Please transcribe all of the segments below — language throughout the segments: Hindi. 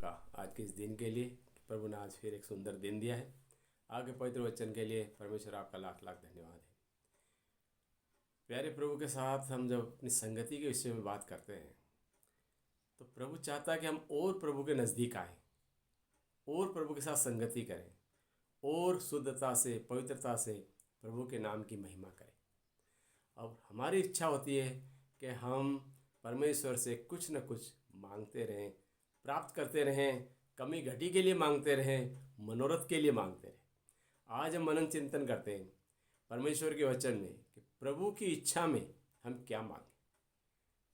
का आज के इस दिन के लिए। प्रभु ने आज फिर एक सुंदर दिन दिया है। आगे पवित्र वचन के लिए परमेश्वर आपका लाख लाख धन्यवाद है। प्यारे प्रभु के साथ हम जब अपनी संगति के विषय में बात करते हैं तो प्रभु चाहता है कि हम और प्रभु के नज़दीक आएँ और प्रभु के साथ संगति करें और शुद्धता से पवित्रता से प्रभु के नाम की महिमा करें। अब हमारी इच्छा होती है कि हम परमेश्वर से कुछ न कुछ मांगते रहें, प्राप्त करते रहें, कमी घटी के लिए मांगते रहें, मनोरथ के लिए मांगते रहें। आज हम मनन चिंतन करते हैं परमेश्वर के वचन में कि प्रभु की इच्छा में हम क्या मांगें।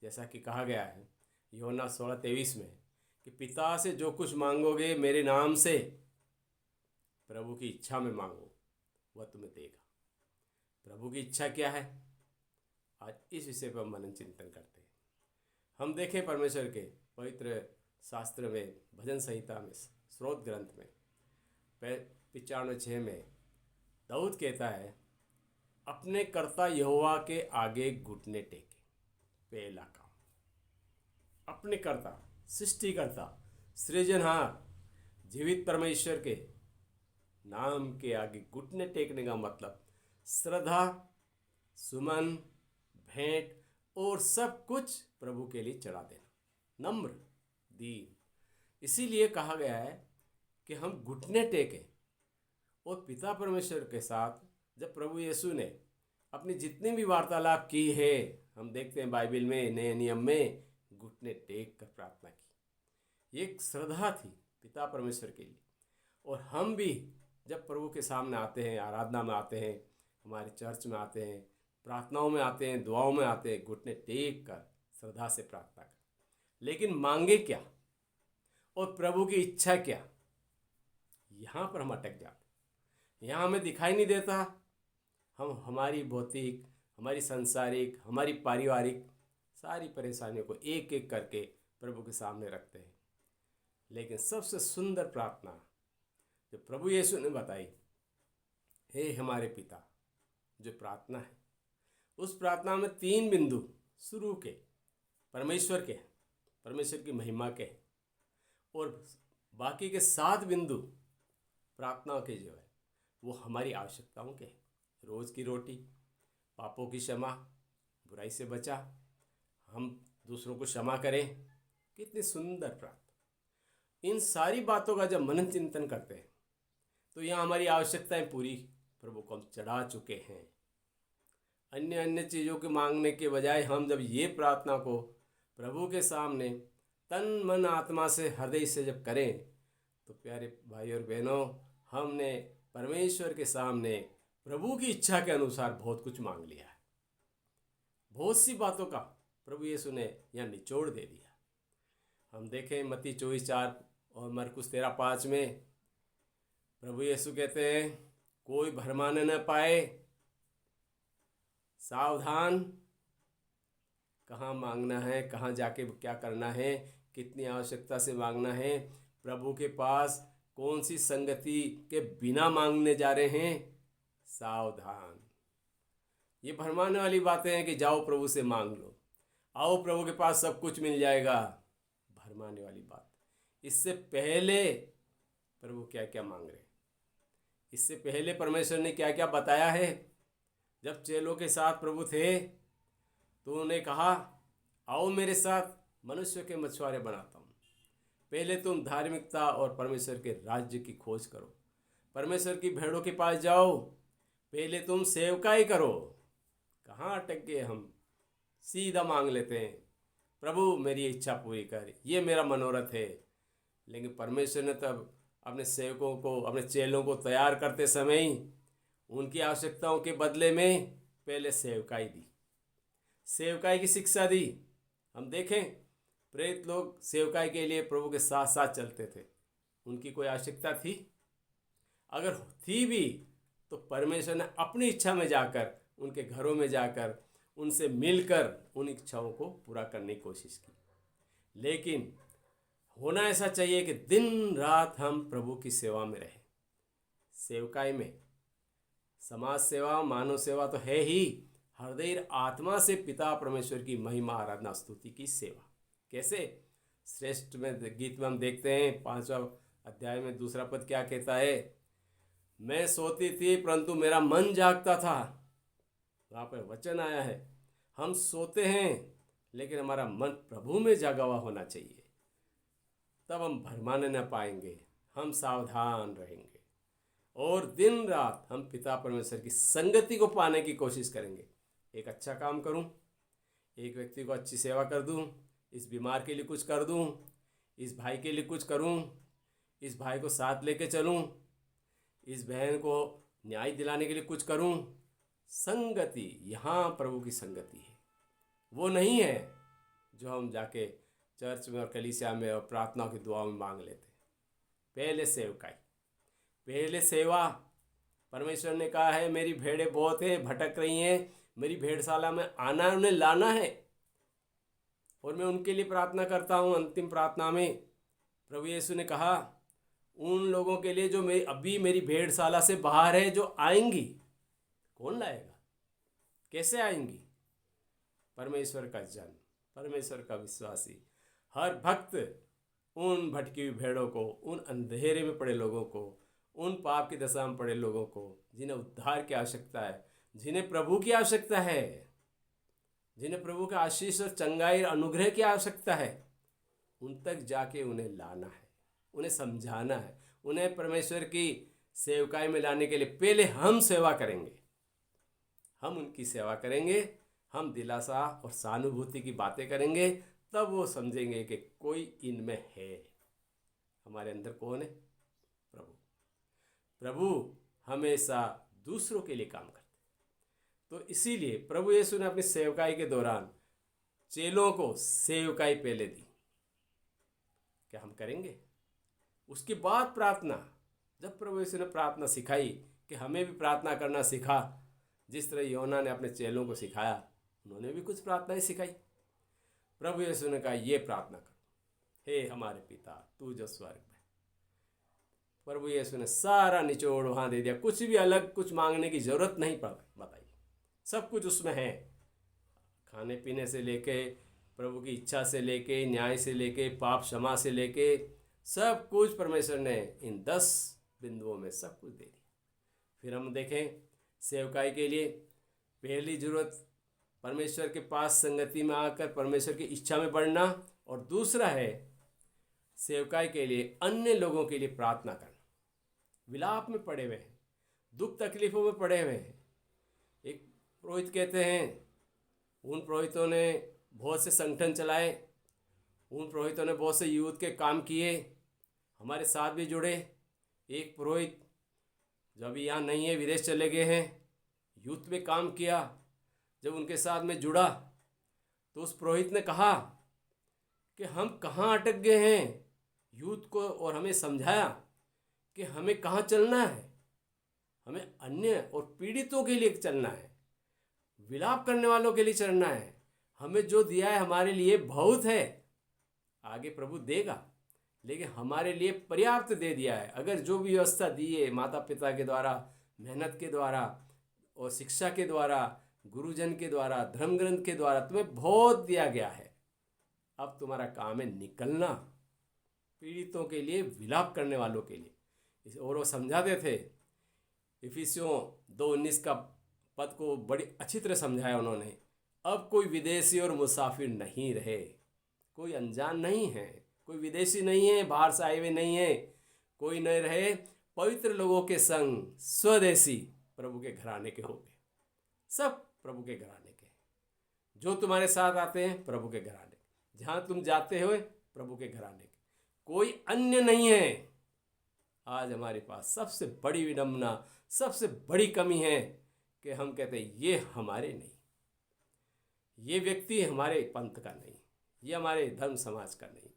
जैसा कि कहा गया है यूहन्ना 16:23 में कि पिता से जो कुछ मांगोगे मेरे नाम से, प्रभु की इच्छा में मांगो, वह तुम्हें देगा। प्रभु की इच्छा क्या है, आज इस विषय पर मनन चिंतन करते हैं। हम देखें परमेश्वर के पवित्र शास्त्र में, भजन संहिता में, स्रोत ग्रंथ में 95:6 में दाऊद कहता है, अपने कर्ता यहोवा के आगे घुटने टेके। पहला काम, अपने कर्ता, सृष्टिकर्ता, सृजनहार, जीवित परमेश्वर के नाम के आगे घुटने टेकने का मतलब श्रद्धा, सुमन, भेंट और सब कुछ प्रभु के लिए चढ़ा देना, नम्र, दीन। इसीलिए कहा गया है कि हम घुटने टेकें। और पिता परमेश्वर के साथ जब प्रभु यीशु ने अपनी जितनी भी वार्तालाप की है, हम देखते हैं बाइबल में, नए नियम में, घुटने टेक कर प्रार्थना की। ये एक श्रद्धा थी पिता परमेश्वर के लिए। और हम भी जब प्रभु के सामने आते हैं, आराधना में आते हैं, हमारे चर्च में आते हैं, प्रार्थनाओं में आते हैं, दुआओं में आते हैं, घुटने टेक कर श्रद्धा से प्रार्थना करें। लेकिन मांगे क्या और प्रभु की इच्छा क्या, यहाँ पर हम अटक जाते। यहाँ हमें दिखाई नहीं देता। हम हमारी भौतिक, हमारी सांसारिक, हमारी पारिवारिक सारी परेशानियों को एक एक करके प्रभु के सामने रखते हैं। लेकिन सबसे सुंदर प्रार्थना जो प्रभु यीशु ने बताई, हे हमारे पिता, जो प्रार्थना है, उस प्रार्थना में 3 बिंदु शुरू के परमेश्वर के, परमेश्वर की महिमा के, और बाकी के 7 बिंदु प्रार्थना के जो है वो हमारी आवश्यकताओं के। रोज़ की रोटी, पापों की क्षमा, बुराई से बचा, हम दूसरों को क्षमा करें। कितनी सुंदर प्रार्थना। इन सारी बातों का जब मनन चिंतन करते हैं तो यहाँ हमारी आवश्यकताएं पूरी प्रभु को हम चढ़ा चुके हैं। अन्य अन्य चीज़ों के मांगने के बजाय हम जब ये प्रार्थना को प्रभु के सामने तन मन आत्मा से, हृदय से जब करें तो प्यारे भाई और बहनों, हमने परमेश्वर के सामने प्रभु की इच्छा के अनुसार बहुत कुछ मांग लिया है। बहुत सी बातों का प्रभु यीशु ने यहाँ निचोड़ दे दिया। हम देखें मत्ती 24:4 और मरकुस 13:5 में प्रभु यीशु कहते हैं, कोई भरमाने न पाए, सावधान, कहाँ मांगना है, कहाँ जाके क्या करना है, कितनी आवश्यकता से मांगना है, प्रभु के पास कौन सी संगति के बिना मांगने जा रहे हैं, सावधान। ये भरमाने वाली बातें हैं कि जाओ प्रभु से मांग लो, आओ प्रभु के पास सब कुछ मिल जाएगा, भरमाने वाली बात। इससे पहले प्रभु क्या क्या मांग रहे हैं, इससे पहले परमेश्वर ने क्या क्या बताया है। जब चेलों के साथ प्रभु थे तो उन्होंने कहा, आओ मेरे साथ, मनुष्य के मछुआरे बनाता हूँ। पहले तुम धार्मिकता और परमेश्वर के राज्य की खोज करो, परमेश्वर की भेड़ों के पास जाओ, पहले तुम सेवकाई करो। कहाँ अटक गए हम, सीधा मांग लेते हैं, प्रभु मेरी इच्छा पूरी कर, ये मेरा मनोरथ है। लेकिन परमेश्वर ने तब अपने सेवकों को, अपने चेलों को तैयार करते समय ही उनकी आवश्यकताओं के बदले में पहले सेवकाई दी, सेवकाई की शिक्षा दी। हम देखें प्रेरित लोग सेवकाई के लिए प्रभु के साथ साथ चलते थे। उनकी कोई आवश्यकता थी? अगर थी भी तो परमेश्वर ने अपनी इच्छा में जाकर, उनके घरों में जाकर, उनसे मिलकर उन इच्छाओं को पूरा करने की कोशिश की। लेकिन होना ऐसा चाहिए कि दिन रात हम प्रभु की सेवा में रहें। सेवकाई में समाज सेवा, मानव सेवा तो है ही, हृदय आत्मा से पिता परमेश्वर की महिमा, आराधना, स्तुति की सेवा। कैसे? श्रेष्ठ में गीत में हम देखते हैं 5वां अध्याय में 2 पद क्या कहता है, मैं सोती थी परंतु मेरा मन जागता था। वहाँ पर वचन आया है, हम सोते हैं लेकिन हमारा मन प्रभु में जागा हुआ होना चाहिए, तब हम भरमाने न पाएंगे, हम सावधान रहेंगे और दिन रात हम पिता परमेश्वर की संगति को पाने की कोशिश करेंगे। एक अच्छा काम करूं, एक व्यक्ति को अच्छी सेवा कर दूं, इस बीमार के लिए कुछ कर दूं, इस भाई के लिए कुछ करूं, इस भाई को साथ लेके चलूं, इस बहन को न्याय दिलाने के लिए कुछ करूं। संगति, यहाँ प्रभु की संगति है, वो नहीं है जो हम जाके चर्च में और कलीसिया में और प्रार्थना की दुआओं में मांग लेते। पहले सेवकाई, पहले सेवा। परमेश्वर ने कहा है मेरी भेड़ें बहुत है, भटक रही हैं, मेरी भेड़शाला में आना है, उन्हें लाना है, और मैं उनके लिए प्रार्थना करता हूँ। अंतिम प्रार्थना में प्रभु यीशु ने कहा उन लोगों के लिए जो अभी मेरी भेड़शाला से बाहर है, जो आएंगी, कौन लाएगा, कैसे आएंगी? परमेश्वर का जन, परमेश्वर का विश्वासी, हर भक्त उन भटकी हुई भेड़ों को, उन अंधेरे में पड़े लोगों को, उन पाप की दशा में पड़े लोगों को, जिन्हें उद्धार की आवश्यकता है, जिन्हें प्रभु की आवश्यकता है, जिन्हें प्रभु का आशीष और चंगाई और अनुग्रह की आवश्यकता है, उन तक जाके उन्हें लाना है, उन्हें समझाना है, उन्हें परमेश्वर की सेवकाई में लाने के लिए पहले हम सेवा करेंगे, हम उनकी सेवा करेंगे, हम दिलासा और सहानुभूति की बातें करेंगे, तब वो समझेंगे कि कोई इनमें है। हमारे अंदर कौन है? प्रभु। प्रभु हमेशा दूसरों के लिए काम करते। तो इसीलिए प्रभु यीशु ने अपनी सेवकाई के दौरान चेलों को सेवकाई पहले दी। क्या हम करेंगे? उसके बाद प्रार्थना, जब प्रभु यीशु ने प्रार्थना सिखाई कि हमें भी प्रार्थना करना सिखा, जिस तरह योना ने अपने चेलों को सिखाया, उन्होंने भी कुछ प्रार्थनाएं सिखाई। प्रभु यीशु ने कहा ये प्रार्थना करो, हे हमारे पिता तू जो स्वर्ग में। प्रभु यीशु ने सारा निचोड़ वहाँ दे दिया, कुछ भी अलग कुछ मांगने की जरूरत नहीं बताई, सब कुछ उसमें है। खाने पीने से लेके, प्रभु की इच्छा से लेके, न्याय से लेके, पाप क्षमा से लेके, सब कुछ परमेश्वर ने इन 10 बिंदुओं में सब कुछ दे दिया। फिर हम देखें सेवकाई के लिए पहली जरूरत परमेश्वर के पास संगति में आकर परमेश्वर की इच्छा में बढ़ना, और दूसरा है सेवकाई के लिए अन्य लोगों के लिए प्रार्थना करना। विलाप में पड़े हुए हैं, दुख तकलीफों में पड़े हुए हैं। एक पुरोहित कहते हैं, उन पुरोहितों ने बहुत से संगठन चलाए, उन पुरोहितों ने बहुत से यूथ के काम किए, हमारे साथ भी जुड़े। एक पुरोहित जो अभी यहाँ नहीं है, विदेश चले गए हैं, यूथ में काम किया। जब उनके साथ में जुड़ा तो उस पुरोहित ने कहा कि हम कहाँ अटक गए हैं यूथ को, और हमें समझाया कि हमें कहाँ चलना है। हमें अन्य और पीड़ितों के लिए चलना है, विलाप करने वालों के लिए चलना है। हमें जो दिया है हमारे लिए बहुत है, आगे प्रभु देगा, लेकिन हमारे लिए पर्याप्त दे दिया है। अगर जो भी व्यवस्था दी है माता पिता के द्वारा, मेहनत के द्वारा और शिक्षा के द्वारा, गुरुजन के द्वारा, धर्म ग्रंथ के द्वारा तुम्हें बहुत दिया गया है। अब तुम्हारा काम है निकलना पीड़ितों के लिए, विलाप करने वालों के लिए। और वो समझाते थे, इफिसियों 2:19 का पद को बड़ी अच्छी तरह समझाया उन्होंने। अब कोई विदेशी और मुसाफिर नहीं रहे, कोई अनजान नहीं है, कोई विदेशी नहीं है, बाहर से आए हुए नहीं है, कोई नहीं रहे। पवित्र लोगों के संग स्वदेशी प्रभु के घराने के होंगे, सब प्रभु के घराने के। जो तुम्हारे साथ आते हैं प्रभु के घराने, जहाँ तुम जाते हो प्रभु के घराने के, कोई अन्य नहीं है। आज हमारे पास सबसे बड़ी विडंबना, सबसे बड़ी कमी है कि हम कहते हैं ये हमारे नहीं, ये व्यक्ति हमारे पंथ का नहीं, ये हमारे धर्म समाज का नहीं,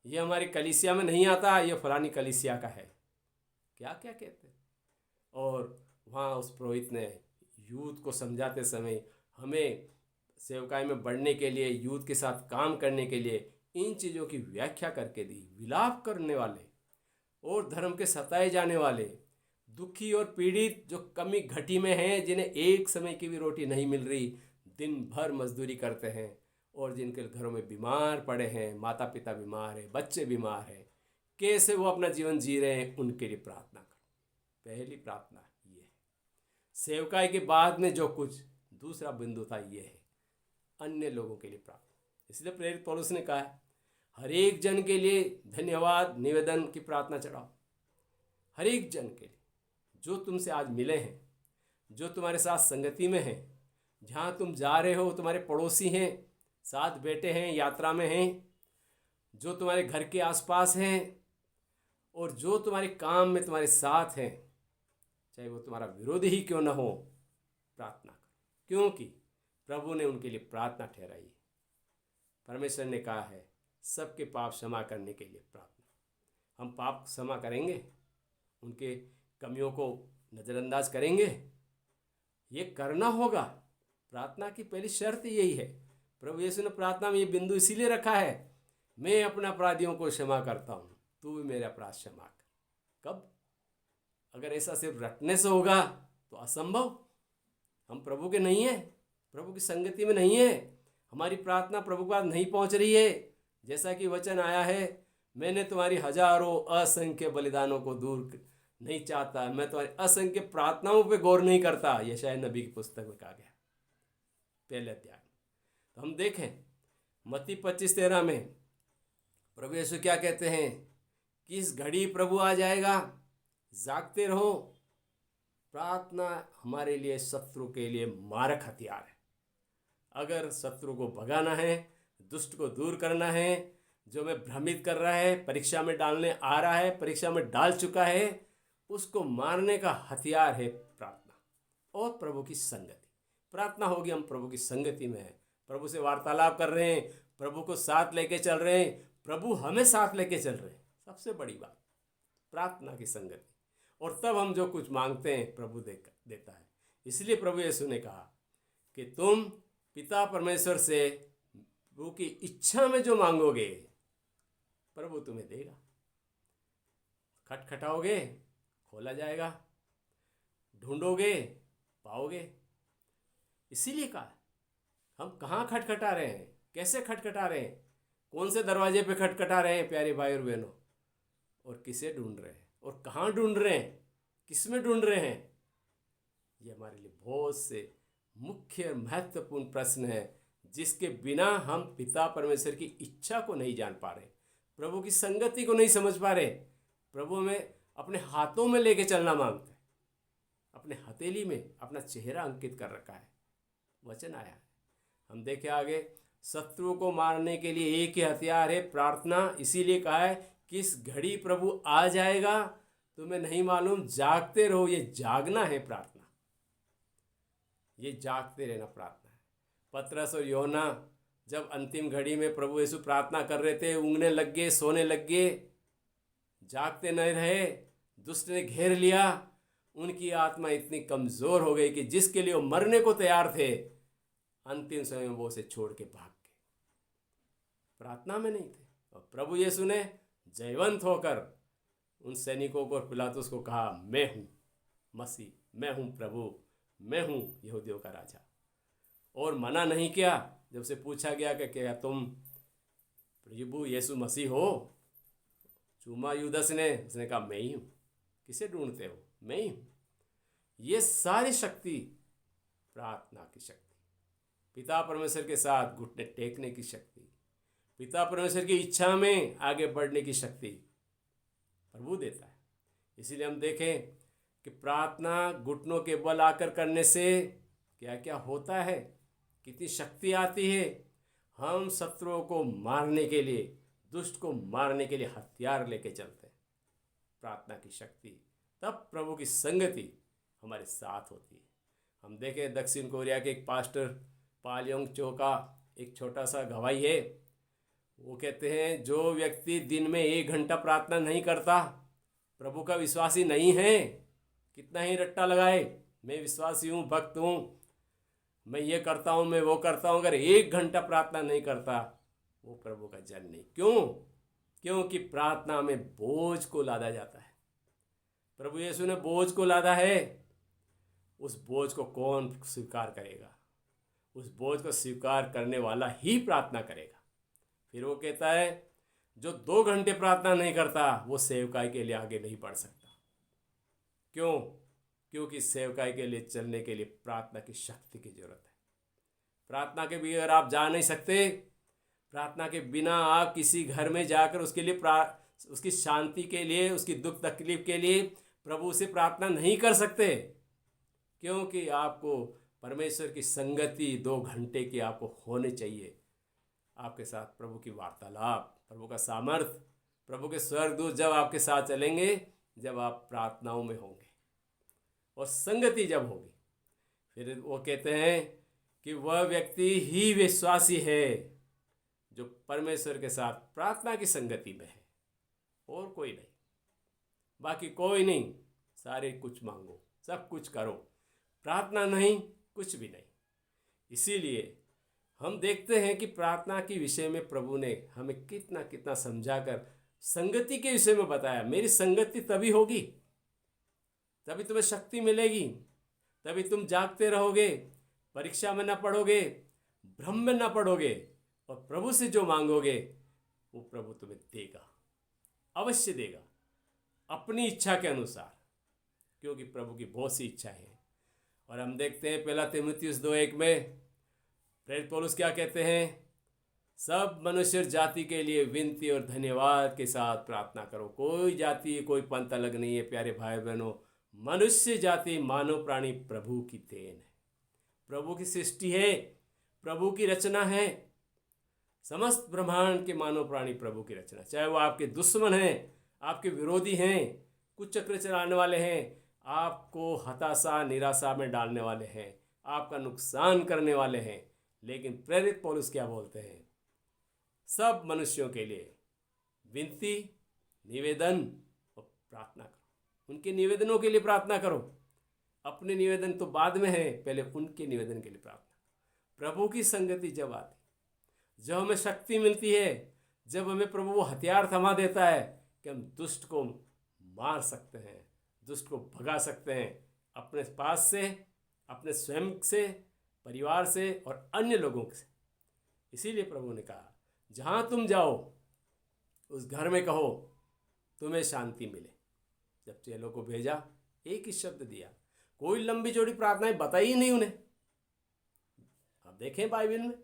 ये हमारी कलीसिया में नहीं आता, ये फलानी कलीसिया का है। क्या क्या कहते हैं। और वहाँ उस पुरोहित ने यूथ को समझाते समय हमें सेवकाई में बढ़ने के लिए, यूथ के साथ काम करने के लिए इन चीज़ों की व्याख्या करके दी। विलाप करने वाले और धर्म के सताए जाने वाले, दुखी और पीड़ित, जो कमी घटी में हैं, जिन्हें एक समय की भी रोटी नहीं मिल रही, दिन भर मजदूरी करते हैं, और जिनके घरों में बीमार पड़े हैं, माता पिता बीमार हैं, बच्चे बीमार हैं, कैसे वो अपना जीवन जी रहे हैं, उनके लिए प्रार्थना करो। पहली प्रार्थना ये है। सेवकाई के बाद में जो कुछ दूसरा बिंदु था ये है अन्य लोगों के लिए प्रार्थना। इसलिए प्रेरित पौलुस ने कहा है हर एक जन के लिए धन्यवाद निवेदन की प्रार्थना चढ़ाओ। हर एक जन के लिए जो तुमसे आज मिले हैं, जो तुम्हारे साथ संगति में हैं, जहाँ तुम जा रहे हो, तुम्हारे पड़ोसी हैं, साथ बैठे हैं, यात्रा में हैं, जो तुम्हारे घर के आसपास हैं और जो तुम्हारे काम में तुम्हारे साथ हैं, चाहे वो तुम्हारा विरोधी ही क्यों न हो, प्रार्थना करो, क्योंकि प्रभु ने उनके लिए प्रार्थना ठहराई है। परमेश्वर ने कहा है सबके पाप क्षमा करने के लिए प्रार्थना। हम पाप क्षमा करेंगे, उनके कमियों को नज़रअंदाज करेंगे, ये करना होगा। प्रार्थना की पहली शर्त यही है। प्रभु यीशु ने प्रार्थना में ये बिंदु इसीलिए रखा है, मैं अपने अपराधियों को क्षमा करता हूँ, तू भी मेरे अपराध क्षमा कर। कब? अगर ऐसा सिर्फ रटने से होगा तो असंभव। हम प्रभु के नहीं हैं, प्रभु की संगति में नहीं है, हमारी प्रार्थना प्रभु के पास नहीं पहुँच रही है। जैसा कि वचन आया है, मैंने तुम्हारी हजारों असंख्य बलिदानों को दूर नहीं चाहता, मैं तुम्हारी असंख्य प्रार्थनाओं पे गौर नहीं करता। यशायाह नबी की पुस्तक में कहा गया पहले अध्याय। तो हम देखें मत्ती 25:13 में प्रभु यीशु क्या कहते हैं, किस घड़ी प्रभु आ जाएगा, जागते रहो। प्रार्थना हमारे लिए शत्रु के लिए मारक हथियार है। अगर शत्रु को भगाना है, दुष्ट को दूर करना है, जो हमें भ्रमित कर रहा है, परीक्षा में डालने आ रहा है, परीक्षा में डाल चुका है, उसको मारने का हथियार है प्रार्थना और प्रभु की संगति। प्रार्थना होगी, हम प्रभु की संगति में हैं, प्रभु से वार्तालाप कर रहे हैं, प्रभु को साथ लेके चल रहे हैं, प्रभु हमें साथ लेके चल रहे हैं। सबसे बड़ी बात प्रार्थना की संगति। और तब हम जो कुछ मांगते हैं प्रभु देता है। इसलिए प्रभु यीशु ने कहा कि तुम पिता परमेश्वर से प्रभु की इच्छा में जो मांगोगे प्रभु तुम्हें देगा। खटखटाओगे खोला जाएगा, ढूंढोगे पाओगे। इसीलिए कहा हम कहाँ खटखटा रहे हैं, कैसे खटखटा रहे हैं, कौन से दरवाजे पे खटखटा रहे हैं प्यारे भाई और बहनों, और किसे ढूंढ रहे हैं और कहाँ ढूंढ रहे हैं, किस में ढूंढ रहे हैं। ये हमारे लिए बहुत से मुख्य महत्वपूर्ण प्रश्न है जिसके बिना हम पिता परमेश्वर की इच्छा को नहीं जान पा रहे, प्रभु की संगति को नहीं समझ पा रहे। प्रभु में अपने हाथों में लेके चलना मांगते हैं, अपने हथेली में अपना चेहरा अंकित कर रखा है। वचन आया है, हम देखें आगे, शत्रु को मारने के लिए एक ही हथियार है प्रार्थना। इसीलिए कहा है किस घड़ी प्रभु आ जाएगा तुम्हें नहीं मालूम, जागते रहो। ये जागना है प्रार्थना, ये जागते रहना प्रार्थना है। पतरस और यूहन्ना जब अंतिम घड़ी में प्रभु यीशु प्रार्थना कर रहे थे, ऊँघने लग गए, सोने लग गए, जागते नहीं रहे, दुष्ट ने घेर लिया। उनकी आत्मा इतनी कमज़ोर हो गई कि जिसके लिए वो मरने को तैयार थे, अंतिम समय में वो उसे छोड़ के भाग गए, प्रार्थना में नहीं थे। और प्रभु यीशु ने जयवंत होकर उन सैनिकों को और पिलातुस को कहा, मैं हूँ मसीह, मैं हूँ प्रभु, मैं हूँ यहूदियों का राजा। और मना नहीं किया। जब से पूछा गया कि क्या तुम प्रभु यीशु मसीह हो, चूमा यूदस ने, उसने कहा मैं ही हूँ। किसे ढूंढते हो, मैं ही हूँ। ये सारी शक्ति प्रार्थना की शक्ति, पिता परमेश्वर के साथ घुटने टेकने की शक्ति, पिता परमेश्वर की इच्छा में आगे बढ़ने की शक्ति प्रभु देता है। इसीलिए हम देखें कि प्रार्थना घुटनों के बल आकर करने से क्या क्या होता है, कितनी शक्ति आती है। हम शत्रुओं को मारने के लिए, दुष्ट को मारने के लिए हथियार लेके चलते हैं, प्रार्थना की शक्ति। तब प्रभु की संगति हमारे साथ होती है। हम देखें दक्षिण कोरिया के एक पास्टर पाल योंग चो का एक छोटा सा गवाही है। वो कहते हैं जो व्यक्ति दिन में 1 घंटा प्रार्थना नहीं करता प्रभु का विश्वासी नहीं है। कितना ही रट्टा लगाए, मैं विश्वासी हूँ, भक्त हूँ, मैं ये करता हूँ, मैं वो करता हूँ, अगर 1 घंटा प्रार्थना नहीं करता वो प्रभु का जन नहीं। क्यों? क्योंकि प्रार्थना में बोझ को लादा जाता है। प्रभु यीशु ने बोझ को लादा है, उस बोझ को कौन स्वीकार करेगा? उस बोझ को स्वीकार करने वाला ही प्रार्थना करेगा। फिर वो कहता है जो 2 घंटे प्रार्थना नहीं करता वो सेवकाई के लिए आगे नहीं बढ़ सकता। क्यों? क्योंकि सेवकाई के लिए चलने के लिए प्रार्थना की शक्ति की जरूरत है। प्रार्थना के बगैर आप जा नहीं सकते। प्रार्थना के बिना आप किसी घर में जाकर उसके लिए उसकी शांति के लिए, उसकी दुख तकलीफ के लिए प्रभु से प्रार्थना नहीं कर सकते। क्योंकि आपको परमेश्वर की संगति 2 घंटे की आपको होनी चाहिए। आपके साथ प्रभु की वार्तालाप, प्रभु का सामर्थ, प्रभु के स्वर्गदूत जब आपके साथ चलेंगे, जब आप प्रार्थनाओं में होंगे और संगति जब होगी, फिर वो कहते हैं कि वह व्यक्ति ही विश्वासी है जो परमेश्वर के साथ प्रार्थना की संगति में है, और कोई नहीं, बाकी कोई नहीं। सारे कुछ मांगो, सब कुछ करो, प्रार्थना नहीं, कुछ भी नहीं। इसीलिए हम देखते हैं कि प्रार्थना के विषय में प्रभु ने हमें कितना कितना समझाकर संगति के विषय में बताया। मेरी संगति तभी होगी, तभी तुम्हें शक्ति मिलेगी, तभी तुम जागते रहोगे, परीक्षा में ना पढ़ोगे, भ्रम में ना पड़ोगे, और प्रभु से जो मांगोगे वो प्रभु तुम्हें देगा, अवश्य देगा, अपनी इच्छा के अनुसार, क्योंकि प्रभु की बहुत सी इच्छाएं हैं। और हम देखते हैं 1 तीमुथियुस 2:1 में प्रेरित पौलुस क्या कहते हैं? सब मनुष्य जाति के लिए विनती और धन्यवाद के साथ प्रार्थना करो। कोई जाति, कोई पंथ अलग नहीं है प्यारे भाई बहनों। मनुष्य जाति, मानव प्राणी प्रभु की देन है, प्रभु की सृष्टि है, प्रभु की रचना है। समस्त ब्रह्मांड के मानव प्राणी प्रभु की रचना, चाहे वो आपके दुश्मन हैं, आपके विरोधी हैं, कुछ चक्र चलाने वाले हैं, आपको हताशा निराशा में डालने वाले हैं, आपका नुकसान करने वाले हैं, लेकिन प्रेरित पौलुस क्या बोलते हैं? सब मनुष्यों के लिए विनती, निवेदन और प्रार्थना करो। उनके निवेदनों के लिए प्रार्थना करो। अपने निवेदन तो बाद में है, पहले उनके निवेदन के लिए प्रार्थना। प्रभु की संगति जब आती, जब हमें शक्ति मिलती है, जब हमें प्रभु वो हथियार थमा देता है कि हम दुष्ट को मार सकते हैं, दुष्ट को भगा सकते हैं अपने पास से, अपने स्वयं से, परिवार से और अन्य लोगों से। इसीलिए प्रभु ने कहा जहाँ तुम जाओ उस घर में कहो तुम्हें शांति मिले। जब चेलों को भेजा, एक ही शब्द दिया, कोई लंबी चौड़ी प्रार्थनाएं बताई ही नहीं उन्हें। अब देखें बाइबल में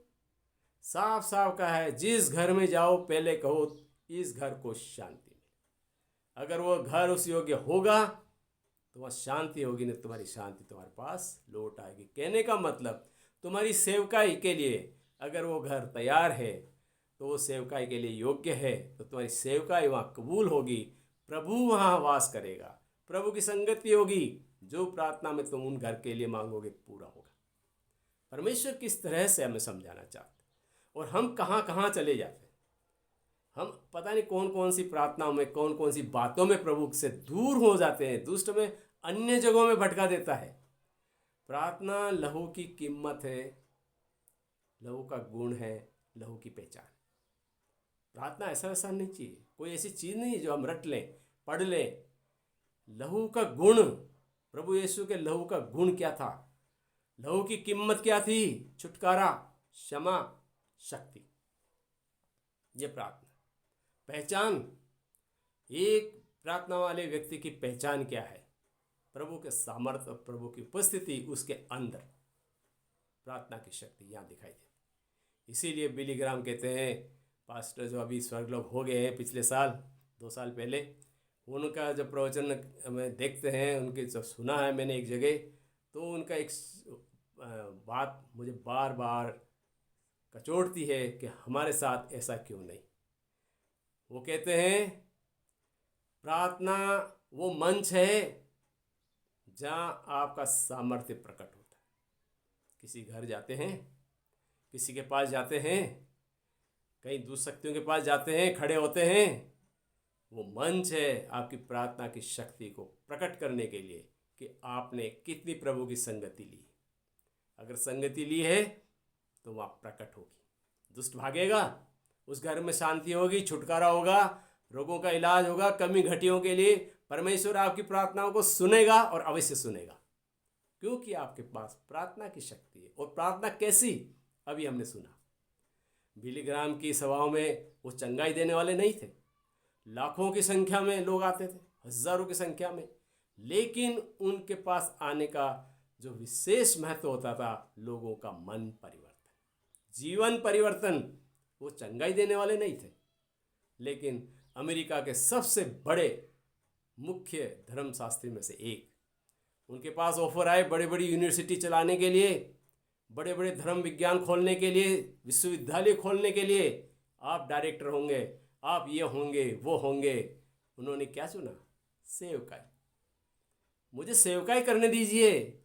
साफ साफ कहा है, जिस घर में जाओ पहले कहो इस घर को शांति मिले। अगर वो घर उस योग्य होगा तो वहाँ शांति होगी, नहीं तुम्हारी शांति तुम्हारे पास लौट आएगी। कहने का मतलब तुम्हारी सेवकाई के लिए अगर वो घर तैयार है, तो वो सेवकाई के लिए योग्य है, तो तुम्हारी सेवकाई वहाँ कबूल होगी, प्रभु वहाँ वास करेगा, प्रभु की संगति होगी। जो प्रार्थना में तुम उन घर के लिए मांगोगे पूरा होगा। परमेश्वर किस तरह से हमें समझाना चाहते, और हम कहाँ कहाँ चले जाते हैं। हम पता नहीं कौन कौन सी प्रार्थनाओं में, कौन कौन सी बातों में प्रभु से दूर हो जाते हैं। दुष्ट में अन्य जगहों में भटका देता है। प्रार्थना लहू की कीमत है, लहू का गुण है, लहू की पहचान। प्रार्थना ऐसा वैसा नहीं चाहिए, कोई ऐसी चीज़ नहीं है जो हम रट लें, पढ़ लें। लहू का गुण, प्रभु यीशु के लहू का गुण क्या था? लहू की कीमत क्या थी? छुटकारा, क्षमा, शक्ति। ये प्रार्थना पहचान, एक प्रार्थना वाले व्यक्ति की पहचान क्या है? प्रभु के सामर्थ्य और प्रभु की उपस्थिति उसके अंदर, प्रार्थना की शक्ति यहाँ दिखाई देती। इसीलिए बिली ग्राम कहते हैं, पास्टर जो अभी स्वर्गलोक हो गए हैं पिछले साल, 2 साल पहले, उनका जब प्रवचन में देखते हैं, उनके जब सुना है मैंने एक जगह, तो उनका एक बात मुझे बार बार कचोटती है कि हमारे साथ ऐसा क्यों नहीं। वो कहते हैं प्रार्थना वो मंच है जहाँ आपका सामर्थ्य प्रकट होता है। किसी घर जाते हैं, किसी के पास जाते हैं, कहीं दूसरी शक्तियों के पास जाते हैं, खड़े होते हैं, वो मंच है आपकी प्रार्थना की शक्ति को प्रकट करने के लिए कि आपने कितनी प्रभु की संगति ली। अगर संगति ली है तो वहाँ प्रकट होगी, दुष्ट भागेगा, उस घर में शांति होगी, छुटकारा होगा, रोगों का इलाज होगा, कमी घटियों के लिए परमेश्वर आपकी प्रार्थनाओं को सुनेगा और अवश्य सुनेगा। क्योंकि आपके पास प्रार्थना की शक्ति है। और प्रार्थना कैसी, अभी हमने सुना। बिली ग्राम की सभाओं में वो चंगाई देने वाले नहीं थे, लाखों की संख्या में लोग आते थे, हजारों की संख्या में, लेकिन उनके पास आने का जो विशेष महत्व होता था, लोगों का मन परिवर्तन, जीवन परिवर्तन। वो चंगाई देने वाले नहीं थे। लेकिन अमेरिका के सबसे बड़े मुख्य धर्मशास्त्री में से एक, उनके पास ऑफर आए बड़े बड़ी यूनिवर्सिटी चलाने के लिए, बड़े बड़े धर्म विज्ञान खोलने के लिए, विश्वविद्यालय खोलने के लिए। आप डायरेक्टर होंगे, आप ये होंगे, वो होंगे। उन्होंने क्या चुना? सेवकाई। मुझे सेवकाई करने दीजिए,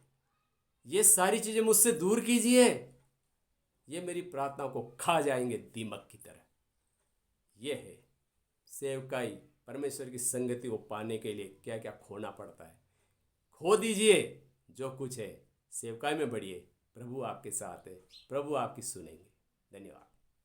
ये सारी चीज़ें मुझसे दूर कीजिए, ये मेरी प्रार्थना को खा जाएंगे दीमक की तरह। ये है सेवकाई। परमेश्वर की संगति को पाने के लिए क्या क्या खोना पड़ता है। खो दीजिए जो कुछ है, सेवकाई में बढ़िए। प्रभु आपके साथ है, प्रभु आपकी सुनेंगे। धन्यवाद।